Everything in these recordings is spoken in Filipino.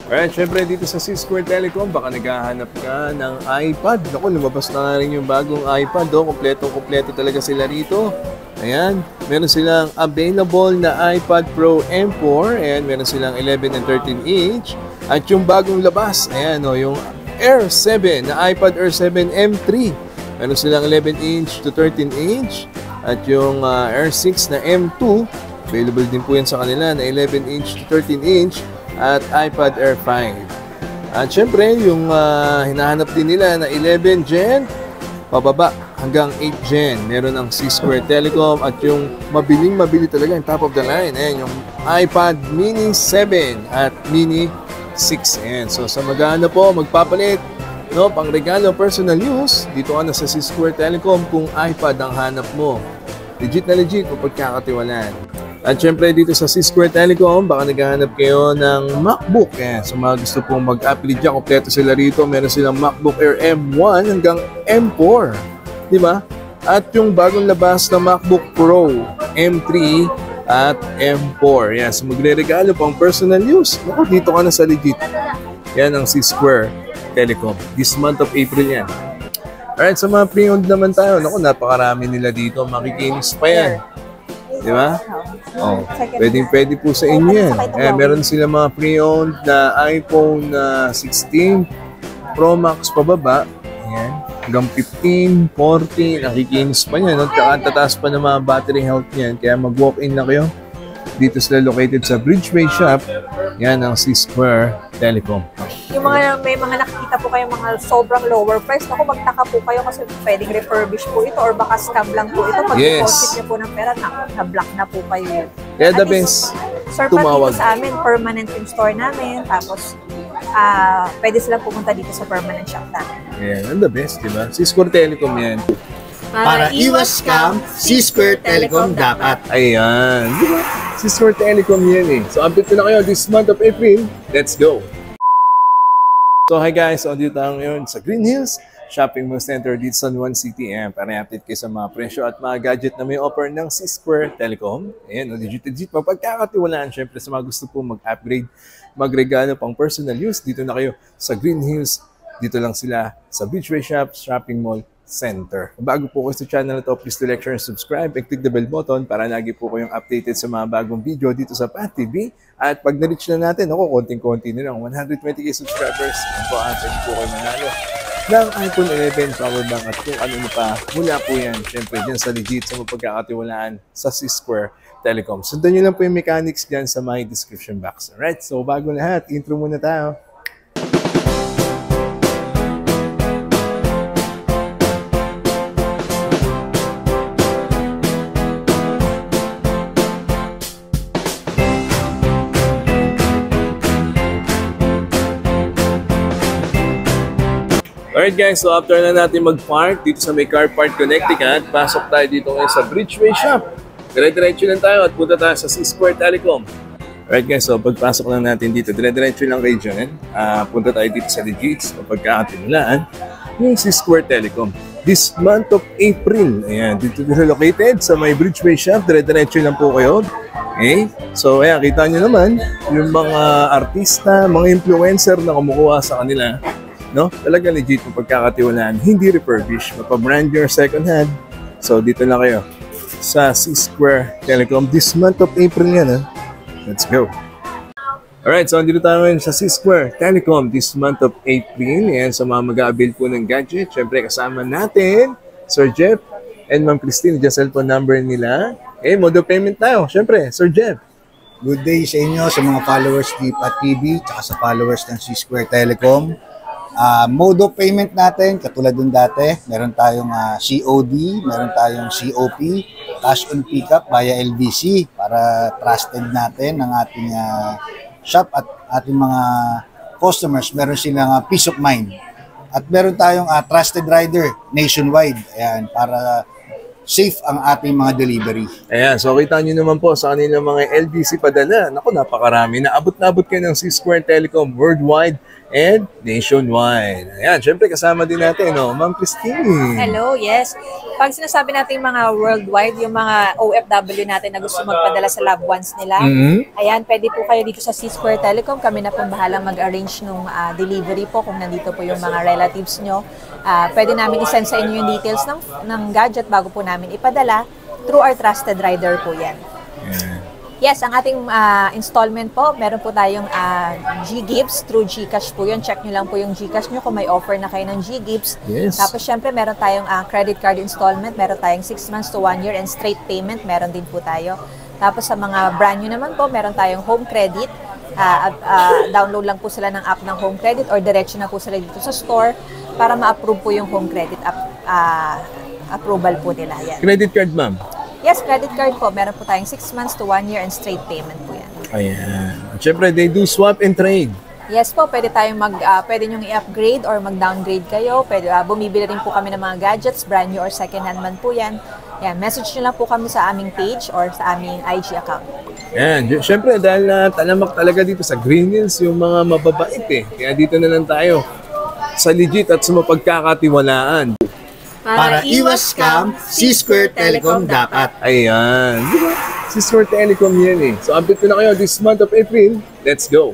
Alright, syempre dito sa C-Square Telecom, baka naghahanap ka ng iPad. Naku, lumabas na nga rin yung bagong iPad. Kompleto talaga sila rito. Ayan, meron silang available na iPad Pro M4. Ayan, meron silang 11 and 13 inch. At yung bagong labas, ayan o, yung Air 7 na iPad Air 7 M3. Meron silang 11 inch to 13 inch. At yung Air 6 na M2, available din po yan sa kanila na 11 inch to 13 inch. At iPad Air 5. At syempre, yung hinahanap din nila na 11 Gen, pababa hanggang 8 Gen. Meron ang C-Square Telecom at yung mabili talaga, yung top of the line. Ayan, yung iPad Mini 7 at Mini 6. Ayan. So sa magana po, magpapalit, no, pang regalo, personal use, dito ka na sa C-Square Telecom kung iPad ang hanap mo. Legit na legit o pagkakatiwalaan. At syempre dito sa C-Square Telecom, baka naghahanap kayo ng MacBook. So mga gusto pong mag-upgrade dyan, kompleto sila rito. Meron silang MacBook Air M1 hanggang M4. Diba? At yung bagong labas na MacBook Pro M3 at M4. Yan. So magre-regalo pang personal use. Naku, dito ka na sa legit. Yan ang C-Square Telecom. This month of April yan. Alright, sa mga pre-owned naman tayo. Naku, napakarami nila dito. Makikinis pa yan. Di ba? Oh, pwede po sa inyo yan. Meron sila mga pre-owned na iPhone 16 Pro Max pababa. Ayan. Hanggang 15, 14, nakikinis pa yan. No? Tataas pa ng mga battery health niyan. Kaya mag-walk-in na kayo. Dito sila located sa Bridgeway Shop. Yan ang C-Square Telecom. Yung mga may mga nakikita po kayo mga sobrang lower price, ako magtaka po kayo kasi pwedeng refurbish po ito or baka scam lang po ito. Pag deposit niyo po ng pera, na-block na po kayo. Kaya the best, sir, tumawag. Dito sa amin, permanent yung store namin. Tapos, pwede silang pumunta dito sa permanent shop namin. Yeah, the best, di ba? C-Square Telecom yan. Para iwas scam, C-Square Telecom dapat. Ayan. Di ba? C-Square Telecom yan eh. So, update na kayo this month of April. Let's go! So, hi guys. So, dito tayo ngayon sa Green Hills Shopping Mall Center dito sa One City. Ayan, para i-update kayo sa mga presyo at mga gadget na may offer ng C-Square Telecom. Ayan, legit. Mapagkakatiwalaan syempre sa mga gusto po mag-upgrade, magregalo pang personal use. Dito na kayo sa Green Hills. Dito lang sila sa Beachway Shop Shopping Mall Center. Bago po kayo sa channel na to, please to like, share, and subscribe and click the bell button para lagi po kayong updated sa mga bagong video dito sa Pat TV. At pag na-reach na natin, ako, konting-konti na lang, 120k subscribers, ang po atin po kayo manalo ng iPhone 11 power bank at kung ano pa, mula po yan, syempre, dyan sa legit, sa mapagkakatiwalaan sa C-Square Telecom. Sundan nyo lang po yung mechanics dyan sa my description box. Alright, so bago lahat, intro muna tayo. Alright guys, so after na natin mag-park dito sa may Car Park Connecticut, pasok tayo dito ngayon sa Bridgeway Shop. Dire-diretso lang tayo at punta tayo sa C-Square Telecom. Alright guys, so pagpasok lang natin dito, dire-diretso lang kayo dyan. Punta tayo dito sa Legits o pagkakatimulaan yung C-Square Telecom. This month of April, ayan, dito located sa may Bridgeway Shop, dire-diretso lang po kayo. Okay? So ayan, kita nyo naman yung mga artista, mga influencer na kumukuha sa kanila. No? Talaga legit yung pagkakatiwalaan. Hindi refurbish. Mapabrand your second hand. So, dito lang kayo sa C-Square Telecom. This month of April yan, ha? Let's go. Alright, so andito tayo ngayon sa C-Square Telecom this month of April. Yan, sa mga mag-a-avail po ng gadget. Siyempre, kasama natin Sir Jeff and Ma'am Christine. Diyan cellphone number nila. Mode of payment tayo. Siyempre, Sir Jeff. Good day sa inyo, sa mga followers ni Pat TV, tsaka sa followers ng C-Square Telecom. Mode of payment natin, katulad dun dati, meron tayong COD, meron tayong COP, cash on pickup via LBC para trusted natin ng ating shop at ating mga customers. Meron silang peace of mind. At meron tayong trusted rider nationwide, ayan, para safe ang ating mga delivery. Ayan, so kita nyo naman po sa kanilang mga LBC padala. Naku, napakarami. Naabot kayo ng C-Square Telecom worldwide. and nationwide. Ayan, syempre kasama din natin, no? Ma'am Christine. Hello, yes. Pag sinasabi natin mga worldwide, yung mga OFW natin na gusto magpadala sa loved ones nila, ayan, pwede po kayo dito sa C-Square Telecom. Kami na po bahalang mag-arrange ng delivery po kung nandito po yung mga relatives nyo. Pwede namin isend sa inyo yung details ng gadget bago po namin ipadala through our trusted rider po yan. Yes, ang ating installment po, meron po tayong G-Gives through GCash po yun. Check nyo lang po yung GCash nyo kung may offer na kayo ng G-Gives. Yes. Tapos syempre meron tayong credit card installment, meron tayong 6 months to 1 year and straight payment, meron din po tayo. Tapos sa mga brand new naman po, meron tayong home credit. Download lang po sila ng app ng home credit or diretso na po sila dito sa store para ma-approve po yung home credit approval po nila. Yan. Credit card, ma'am. Yes, credit card po. Meron po tayong 6 months to 1 year and straight payment po yan. Ayan. At syempre, they do swap and trade. Yes po, pwede tayong pwede nyong i-upgrade or mag-downgrade kayo. Pwede, bumibili rin po kami ng mga gadgets, brand new or second hand man po yan. Yan, message nyo lang po kami sa aming page or sa aming IG account. Yan. Syempre, dahil talamak talaga dito sa Green Hills, yung mga mababait eh. Kaya dito na lang tayo sa legit at sa mapagkakatiwalaan. Para iwas scam, C-Square Telecom dapat. Ayan. Diba? C-Square Telecom yan eh. So, update ko na kayo this month of April. Let's go.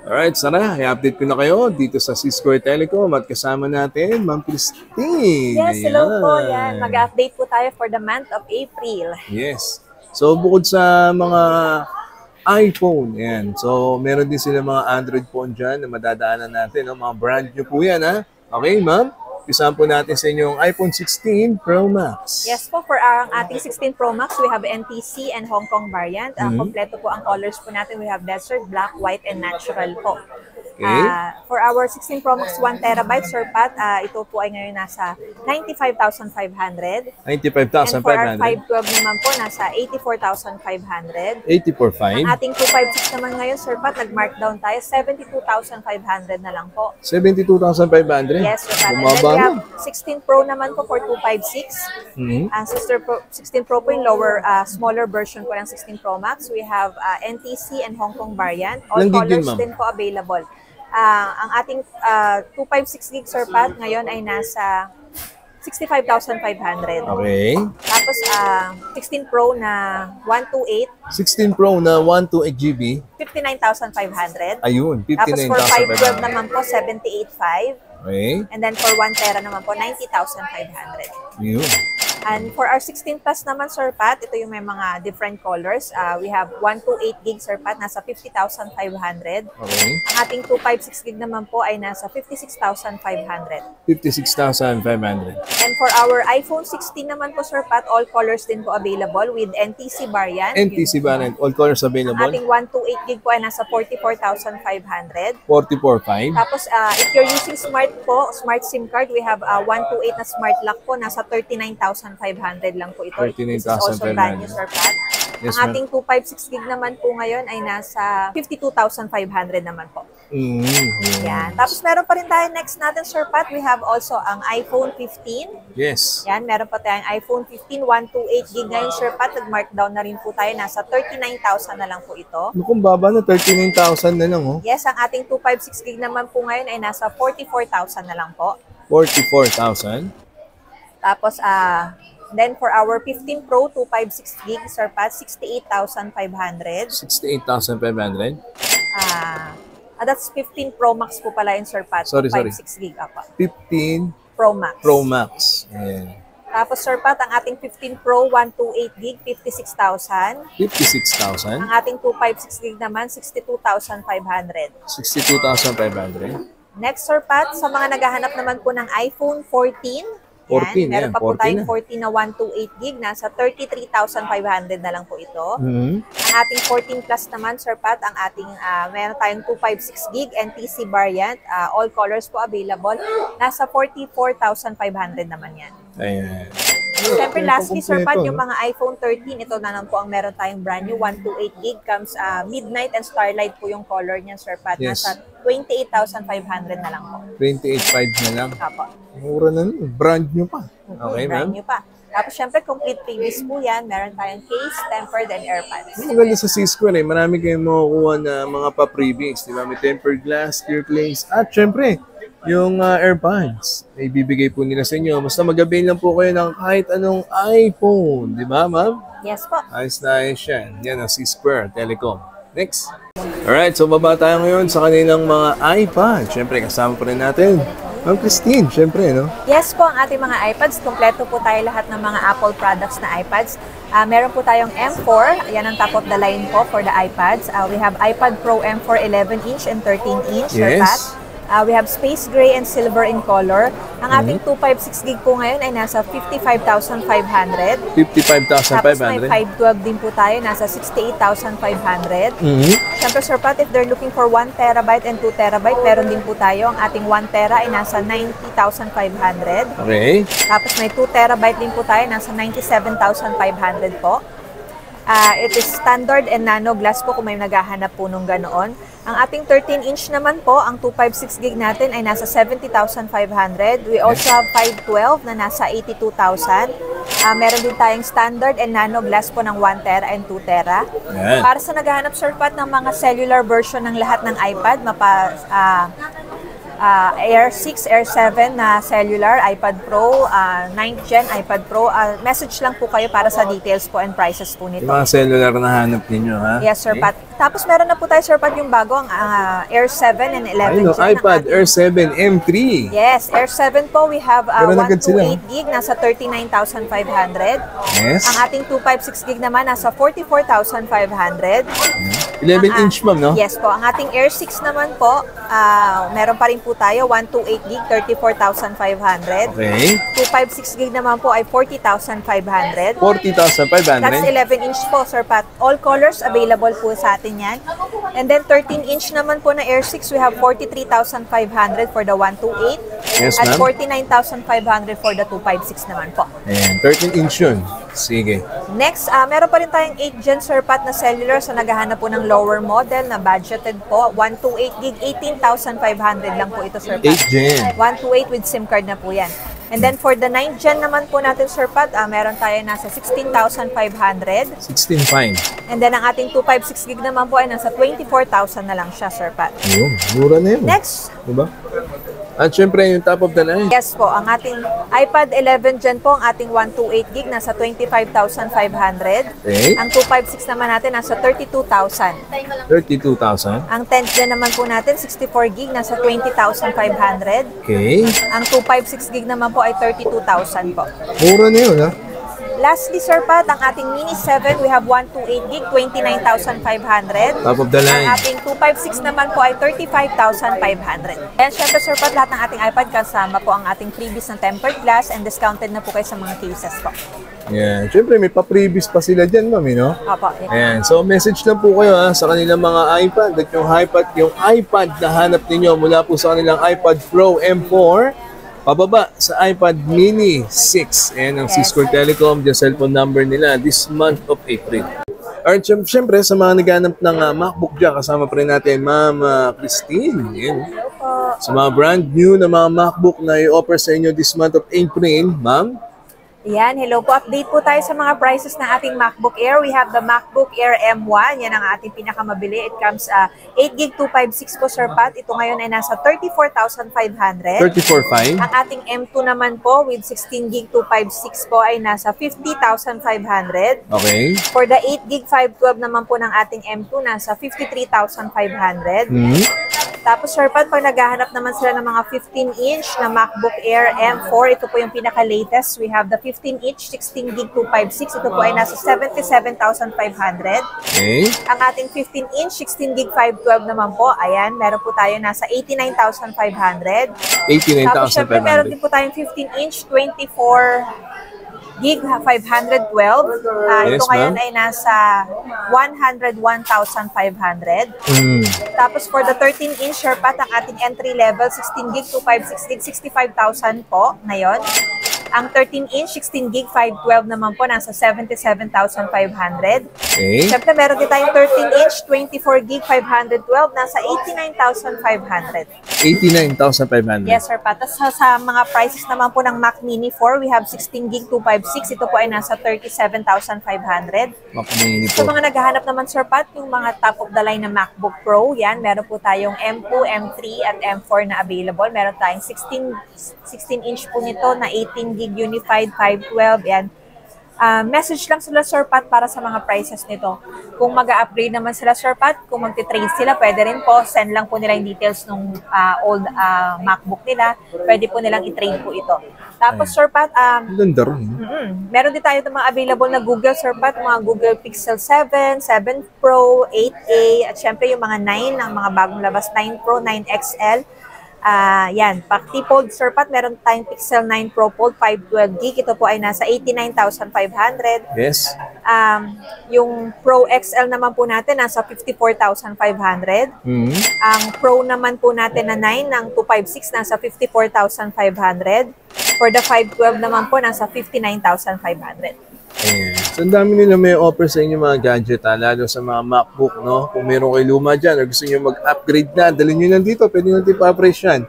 Alright, sana. I-update ko na kayo dito sa C-Square Telecom at kasama natin, Ma'am Christine. Yes, hello po. Yan. Mag-update po tayo for the month of April. Yes. So, bukod sa mga iPhone, yan. So, meron din sila mga Android phone dyan na madadaanan natin. No? Mga brand new po yan, ha? Okay, ma'am? Umpisa po natin sa inyong iPhone 16 Pro Max. Yes po, for ang ating 16 Pro Max, we have NTC and Hong Kong variant. Kompleto po ang colors po natin. We have desert, black, white, and natural po. Okay. For our 16 Pro Max 1 terabyte, Sir Pat, ito po ay ngayon nasa 95,500. 95,500. And for our 512 naman po, nasa 84,500. 84,500. Ang ating 256 naman ngayon, Sir Pat, nag-markdown tayo, 72,500 na lang po. 72,500. Yes, Sir Pat. And then Bumaba we na. have 16 Pro naman po for 256. Ang 16 Pro po yung lower, smaller version po ng 16 Pro Max. We have NTC and Hong Kong variant. All Ilang gig yun, colors ma'am? din po available. Ang ating 256 gig, Sir Pat, ngayon ay nasa 65,500. Okay. Tapos 16 Pro na 128, 16 Pro na 128 GB. 59,500. Ayun, Tapos for 512 59,500. naman po, 78,500. Okay. And then for 1 tera naman po, 90,500. Ayun. And for our 16 plus naman, Sir Pat, ito yung may mga different colors. We have 128 gig, Sir Pat, nasa 50,500. Okay. Ang ating 256 gig naman po ay nasa 56,500. 56,500. And for our iPhone 16 naman po, Sir Pat, all colors din po available with NTC variant. NTC variant, all colors Ang available. ating 128 gig po ay nasa 44,500. 44,500. Tapos, if you're using smart SIM card, we have 128 na smart lock po, nasa 39,500 lang po ito. This is also brand new, Sir Pat. Yes, Ang ating 256 gig naman po ngayon ay nasa 52,500 naman po. Yan. Tapos meron pa rin tayo next natin, Sir Pat. We have also ang iPhone 15. Yes. Yan, meron pa tayong iPhone 15, 128 gig ngayon, Sir Pat. Nag-markdown na rin po tayo. Nasa 39,000 na lang po ito. Mukhang baba na, 39,000 na lang, oh. Yes, ang ating 256 gig naman po ngayon ay nasa 44,000 na lang po. 44,000. Tapos, then for our 15 Pro 256 gig, Sir Pat, 68,500. 68,500. That's 15 Pro Max po pala yun, Sir Pat. Sorry. 256 gig, apa. 15 Pro Max. Pro Max. Ayan. Tapos, Sir Pat, ang ating 15 Pro 128 gig, 56,000. 56,000. Ang ating 256 gig naman, 62,500. 62,500. Next, Sir Pat, sa mga naghahanap naman po ng iPhone 14, 14, meron yan, pa po 14 tayong na. 14 na 128 gig, nasa 33,500 na lang po ito. Ang ating 14 plus naman, Sir Pat, ang ating meron tayong 256 gig NTC variant, all colors po available, nasa 44,500 naman yan. Ayan. Siyempre, lastly, Sir Pat, Kompleto, yung mga iPhone 13, ito na lang po ang meron tayong brand new, 128 gig, comes Midnight and Starlight po yung color niya, Sir Pat. Yes. Nasa 28,500 na lang po. 28,500 na lang. Apo. Mura na nun. Brand new pa. Okay, Brand ma'am? new pa. Tapos syempre, complete previous po yan. Meron tayong case, tempered, and air pads. Ang maganda sa C-Square marami kayong makukuha na mga pa-previous, di ba? May tempered glass, clear glaze, at syempre, yung AirPods, ay bibigay po nila sa inyo. Basta mag-avail lang po kayo ng kahit anong iPhone. Di ba, ma'am? Yes po. Ayos na ayos yan. Yan ang C-Square Telecom. Next. Alright, so baba tayo ngayon sa kanilang mga iPad. Siyempre, kasama pa rin natin Ma'am Christine, siyempre, no? Yes po, ang ating mga iPads. Kompleto po tayo lahat ng mga Apple products na iPads. Meron po tayong M4. Yan ang top of the line po for the iPads. We have iPad Pro M4 11-inch and 13-inch. Yes. We have space gray and silver in color. Ang ating 256 gig po ngayon ay nasa 55,500. 55,500. Tapos may 512 din po tayo, nasa 68,500. Siyempre, Sir Pat, if they're looking for 1 terabyte and 2 terabyte, meron din po tayo. Ang ating 1 tera ay nasa 90,500. Okay. Tapos may 2 terabyte din po tayo, nasa 97,500 po. It is standard and nano glass po kung may naghahanap po nung ganoon. Ang ating 13-inch naman po, ang 256 gig natin ay nasa 70,500. We also have 512 na nasa 82,000. Meron din tayong standard and nano glass po ng 1 tera and 2 tera. Yan. Para sa naghahanap, Sir Pat, ng mga cellular version ng lahat ng iPad, Air 6, Air 7 na cellular, iPad Pro, 9th Gen iPad Pro. Message lang po kayo para sa details po and prices po nito. Yung mga cellular na hanap ninyo, ha? Yes, Sir Pat. Tapos meron na po tayo, Sir Pat, yung bago, ang Air 7 and 11 Ayun, Gen. iPad Air 7 M3. Yes, Air 7 po, we have Meron agad sila. 128 gig, nasa 39,500. Yes. Ang ating 256 gig naman, nasa 44,500. 11-inch, ma'am, no? Yes po. Ang ating Air 6 naman po, meron pa rin po tayo, 128 gig, 34,500. Okay. 256 gig naman po ay 40,500. 40,500. That's 11-inch po, Sir Pat. All colors available po sa atin yan. And then 13-inch naman po na Air 6, we have 43,500 for the 128. Yes, At ma'am. 49,500 for the 256 naman po. Ayan, 13-inch yun. Sige. Next, meron pa rin tayong 8 Gen, Sir Pat, na cellular. So naghahanap po ng lower model na budgeted po. 128 gig, 18,500 lang po ito, Sir Pat. 8 Gen. 128 with SIM card na po yan. And then for the 9th Gen naman po natin, Sir Pat, meron tayo nasa 16,500. 16 fine. And then ang ating 256 gig naman po ay nasa 24,000 na lang siya, Sir Pat. Ayun, mura na yun. Next, Diba? At syempre, yung top of the line. yes po, ang ating iPad 11 Gen po, ang ating 128 gig nasa 25,500. Okay. Ang 256 naman natin nasa 32,000. 32,000. Ang 10th Gen naman po natin, 64 gig, nasa 20,500. Okay. Ang 256 gig naman po ay 32,000 po. Mura na yun, ha? Lastly, Sir Pat, ang ating Mini 7, we have 128 gig, 29,500. Top of the Ang line. ating 256 naman po ay 35,500. And syempre, Sir Pat, lahat ng ating iPad kasama po ang ating freebies ng tempered glass and discounted na po kayo sa mga cases po. Yan. Syempre, may pa-previous pa sila dyan, ma'am, no? Opo. Ayan. So, message lang po kayo, ha, sa kanilang mga iPad. At yung iPad na hanap ninyo mula po sa kanilang iPad Pro M4, pababa sa iPad Mini 6. Ayan ang Yes. C-Square Telecom, yung cellphone number nila this month of April. At syempre, sa mga naghanap ng MacBook dyan, kasama pa rin natin, Ma'am Christine. Ayan. Hello po. Sa mga brand new na mga MacBook na i-offer sa inyo this month of April, ma'am. Yan, hello po. Update po tayo sa mga prices ng ating MacBook Air. We have the MacBook Air M1. Yan ang ating pinakamabili. It comes 8 gig 256 po, Sir Pat. Ito ngayon ay nasa 34,500. 34.5. Ang ating M2 naman po with 16 gig 256 po ay nasa 50,500. Okay. For the 8 gig 512 naman po ng ating M2, nasa 53,500. Tapos, Sir Pat, pag naghahanap naman sila ng mga 15-inch na MacBook Air M4, ito po yung pinaka-latest. We have the 15-inch 16 gig 256. Ito po ay nasa 77,500. Okay. Ang ating 15-inch 16 gig 512 naman po, ayan, meron po tayo nasa 89,500. Tapos, syempre, meron din 89,500. po tayong 15-inch 24 gig 512. Yes, Ito ngayon ma'am. ay nasa 101,500. Tapos for the 13-inch, Sir Pat, ang ating entry level 16 gig 256 gig 65,000 po ngayon. Ang 13-inch, 16 gig, 512 naman po, nasa 77,500. Okay. Siyempre, meron din tayong 13-inch, 24 gig, 512, nasa 89,500. 89,500. Yes, sir, Pat. Tapos sa mga prices naman po ng Mac Mini 4, we have 16 gig, 256. Ito po ay nasa 37,500. Mac Mini Sa po. mga naghahanap naman, sir, Pat, yung mga top of the line na MacBook Pro, yan, meron po tayong M2, M3, at M4 na available. Meron tayong 16-inch po nito na 18 gig unified 512, yan. Message lang sila, Sir Pat, para sa mga prices nito. Kung mag-upgrade naman sila, Sir Pat, kung magti-trade sila, pwede rin po, send lang po nila yung details ng old MacBook nila. Pwede po nilang i-trade po ito. Tapos, Sir Pat, Ganda rin. meron din tayo mga available na Google, Sir Pat, mga Google Pixel 7, 7 Pro, 8A, at syempre yung mga 9, ang mga bagong labas, 9 Pro, 9 XL. Yan, Pacti-Fold, Sir Pat, meron tayong Pixel 9 Pro Fold, 512 gig. Ito po ay nasa 89,500. Yes. Yung Pro XL naman po natin, nasa 54,500. Ang Pro naman po natin na 9 ng 256, nasa 54,500. For the 512 naman po, nasa 59,500. Ayan. So, ang dami nila may offer sa inyo mga gadget, lalo sa mga MacBook, no? Kung meron kayo luma dyan, o gusto nyo mag-upgrade na, dalhin nyo lang dito, pwede nyo natin pa-appraise yan.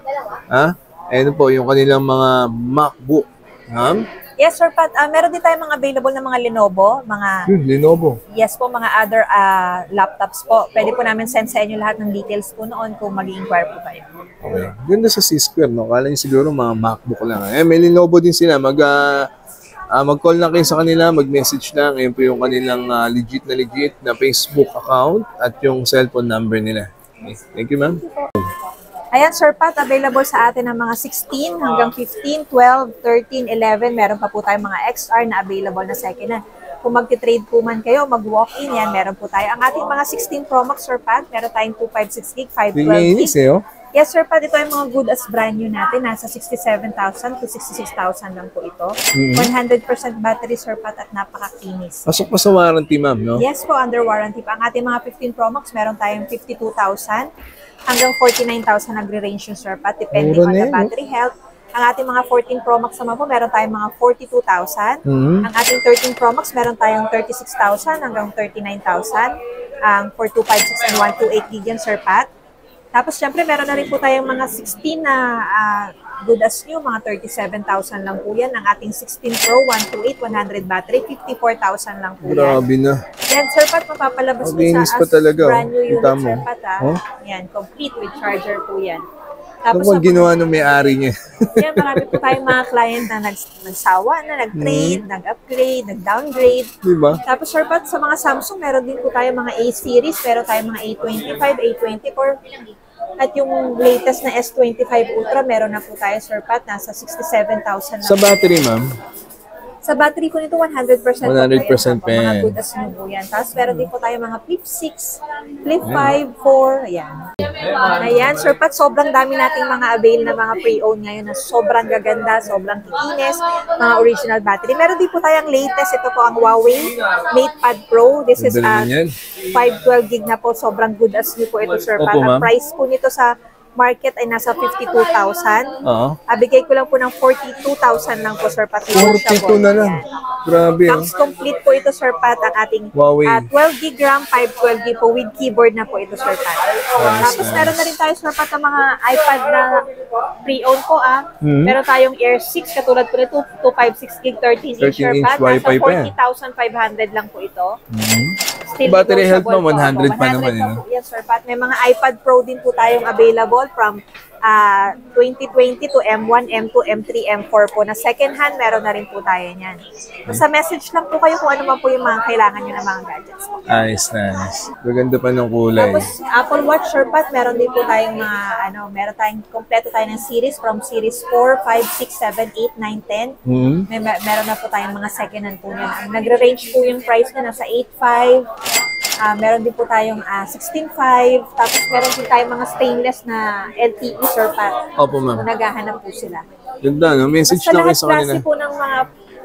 Ayan po, yung kanilang mga MacBook. Yes, Sir Pat. Meron din tayo mga available na mga Lenovo, Lenovo. yes po, mga other laptops po. Pwede po namin send sa inyo lahat ng details po noon kung mag-i-inquire po kayo. Okay. Ganda sa C-Square, no? Kala nyo siguro mga MacBook lang. May Lenovo din sila. Mag-call lang kayo sa kanila, mag-message lang. Ayun po yung kanilang legit na Facebook account at yung cellphone number nila. Okay. Thank you, ma'am. Ayan, Sir Pat, available sa atin ng mga 16 hanggang 15, 12, 13, 11. Meron pa po tayong mga XR na available na second hand. Kung magti-trade po man kayo, mag-walk-in yan, meron po tayo. Ang ating mga 16 Pro Max, Sir Pat, meron tayong 256 gig, 512 gig. Yes, Sir Pat, ito ay mga good as brand new natin. Nasa 67,000 to 66,000 lang po ito. 100% battery, Sir Pat, at napaka-kinis. Pasok pa sa warranty, ma'am, no? Yes po, under warranty pa. Ang ating mga 15 Pro Max, meron tayong 52,000 hanggang 49,000 nagre-range yung, Sir Pat, depending on the battery health. Ang ating mga 14 Pro Max naman po, meron tayong mga 42,000. Ang ating 13 Pro Max, meron tayong 36,000 hanggang 39,000. For 256 and 128 gig yan, Sir Pat. Tapos, syempre, meron na rin po tayong mga 16 na good as new, mga 37,000 lang po yan. Ang ating 16 Pro, 128, 100 battery, 54,000 lang po yan. Grabe na. Yan, Sir Pat, mapapalabas mo sa pa talaga, brand new unit, kita mo. Sir Pat, Yan, complete with charger po yan. Ano Tapos, pag ginawa ng may-ari niya? yan, marami po tayong mga client na nagsawa na, nag-trade, nag-upgrade, nag-downgrade. Diba? Tapos, Sir Pat, sa mga Samsung, meron din po tayong mga A-series, meron tayong mga A25, A24, at yung latest na S25 Ultra, meron na po tayo, Sir Pat, nasa 67,000 Sa battery, ma'am? Sa battery ko nito, 100% 100% po. Mga good as new po yan. Tapos meron din po tayo mga Flip 6, Flip 5, 4, ayan. Ayan, Sir Pat, sobrang dami nating mga avail na mga pre-owned ngayon na sobrang gaganda, sobrang kikinis, mga original battery. Meron din po tayong latest, ito po ang Huawei MatePad Pro. This is 512 gig na po, sobrang good as new po ito, Sir Pat. Ang price po nito sa market ay nasa 52,000. Bigay ko lang po ng 42,000 lang po, Sir Pat. 42 na lang. Grabe. Box complete po ito, Sir Pat, ang ating Huawei. 12 gig RAM, 512 gig po with keyboard na po ito, Sir Pat. Tapos meron na rin tayo, Sir Pat, ng mga iPad na pre-owned po. Meron tayong Air 6, katulad po nito, 256 gig, 13-inch, Sir Pat. Nasa 40,500 lang po ito. Still battery health mo, 100 pa 100 naman. po. Yes, Sir Pat. May mga iPad Pro din po tayong available from 2020 to M1, M2, M3, M4 po na second hand. Meron na rin po tayo niyan. Basta message lang po kayo kung ano man po yung mga kailangan nyo ng mga gadgets po. Nice. Maganda pa ng kulay. Tapos Apple Watch, Sir Pat, meron din po tayong mga, meron tayong, kompleto tayo ng series from series 4, 5, 6, 7, 8, 9, 10. Meron na po tayong mga second hand po niyan. Nagre-range po yung price na nasa 8.5. Meron din po tayong 16.5. Tapos meron din tayong mga stainless na LTE, Sir Pat. Opo, ma'am. Kung naghahanap po sila. Ganda, no? Message Basta lang kayo lahat sa kanila. klase po ng mga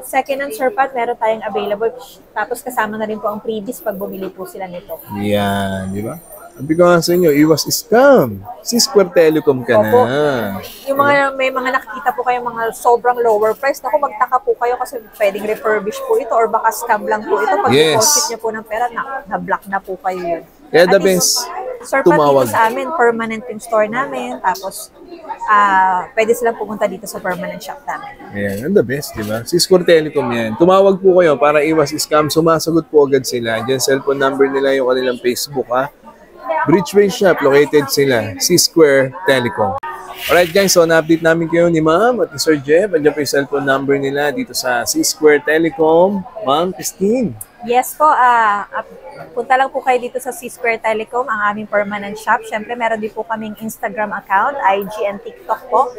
second hand, Sir Pat, meron tayong available. Tapos kasama na rin po ang previous pag bumili po sila nito. Yan, di ba? Sabi ko nga sa inyo, iwas scam. C-Square Telecom ka na. Opo. Yung mga, may mga nakikita po kayo mga sobrang lower price. Naku, magtaka po kayo kasi pwedeng refurbish po ito or baka scam lang po ito. Pag deposit niyo po ng pera, na-block na po kayo yun. Kaya the At least, best, Sir Pat, tumawag. dito sa amin, permanent yung store namin. Tapos, pwede silang pumunta dito sa permanent shop namin. Ayan, the best, di ba? C-Square Telecom yan. Tumawag po kayo para iwas scam. Sumasagot po agad sila. Diyan, cellphone number nila, yung kanilang Facebook, ha? Bridgeway Shop, located sila. C-Square Telecom. Alright guys, so na-update namin kayo ni Ma'am at ni Sir Jeff. Andiyan po yung cellphone number nila dito sa C-Square Telecom. Ma'am Christine. Yes po, punta lang po kayo dito sa C-Square Telecom, ang aming permanent shop. Siyempre, meron din po kaming Instagram account, IG and TikTok po.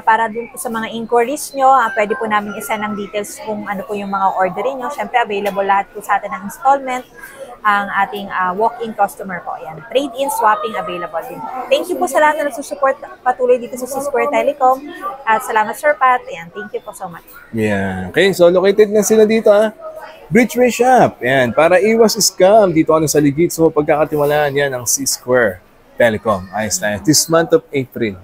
Para dun po sa mga inquiries nyo, pwede po namin isend ng details kung ano po yung mga orderin nyo. Siyempre, available lahat po sa atin ng installment. Ang ating walk-in customer po. Ayan. Trade-in, swapping, available din. Thank you po sa lahat na nagsusupport patuloy dito sa C-Square Telecom. At salamat, Sir Pat. Ayan. Thank you po so much. Yeah. Okay, so located na sila dito, ha? Bridgeway Shop. Ayan, para iwas scam. Dito ano sa legit. So, pagkakatiwalaan yan ang C-Square Telecom. Ayos na yan. This month of April.